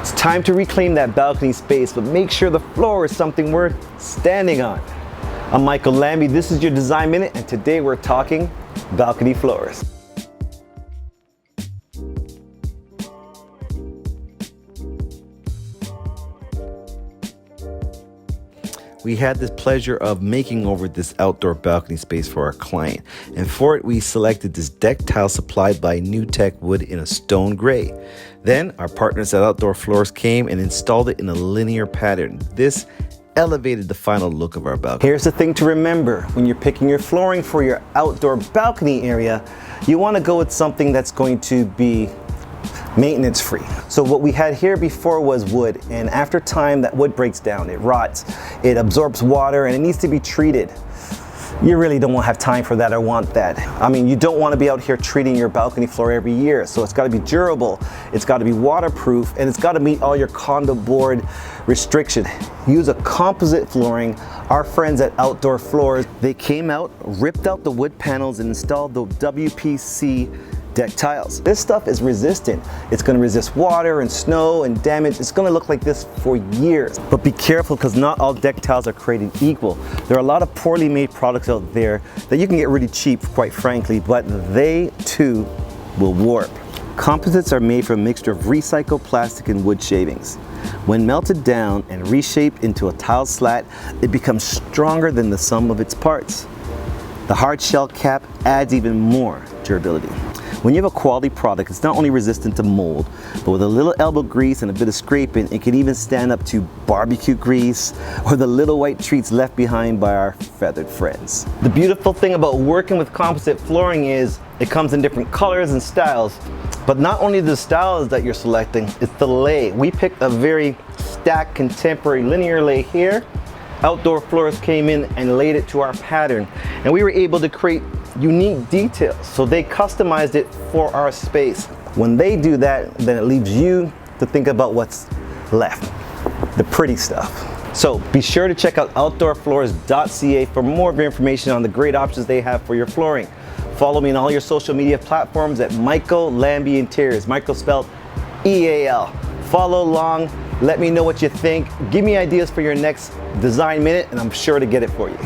It's time to reclaim that balcony space, but make sure the floor is something worth standing on. I'm Michael Lambie, this is your Design Minute, and today we're talking balcony floors. We had the pleasure of making over this outdoor balcony space for our client, and for it we selected this deck tile supplied by New Tech Wood in a stone gray. Then our partners at Outdoor Floors came and installed it in a linear pattern. This elevated the final look of our balcony. Here's the thing to remember when you're picking your flooring for your outdoor balcony area, you want to go with something that's going to be maintenance free. So what we had here before was wood, and after time that wood breaks down, it rots, it absorbs water, and it needs to be treated. You really don't have time for that or want that. I mean, you don't want to be out here treating your balcony floor every year, so it's got to be durable, it's got to be waterproof, and it's got to meet all your condo board restriction. Use a composite flooring. Our friends at Outdoor Floors, they came out, ripped out the wood panels, and installed the W.P.C deck tiles. This stuff is resistant. It's going to resist water and snow and damage. It's going to look like this for years. But be careful, because not all deck tiles are created equal. There are a lot of poorly made products out there that you can get really cheap, quite frankly, but they too will warp. Composites are made from a mixture of recycled plastic and wood shavings. When melted down and reshaped into a tile slat, it becomes stronger than the sum of its parts. The hard shell cap adds even more durability. When you have a quality product, it's not only resistant to mold, but with a little elbow grease and a bit of scraping, it can even stand up to barbecue grease or the little white treats left behind by our feathered friends. The beautiful thing about working with composite flooring is it comes in different colors and styles, but not only the styles that you're selecting, it's the lay. We picked a very stacked contemporary linear lay here. Outdoor Floors came in and laid it to our pattern, and we were able to create unique details, so they customized it for our space. When they do that, then it leaves you to think about what's left, the pretty stuff. So be sure to check out outdoorfloors.ca for more information on the great options they have for your flooring. Follow me on all your social media platforms at Michael Lambie Interiors, Michael spelled E-A-L. Follow along, let me know what you think, give me ideas for your next Design Minute, and I'm sure to get it for you.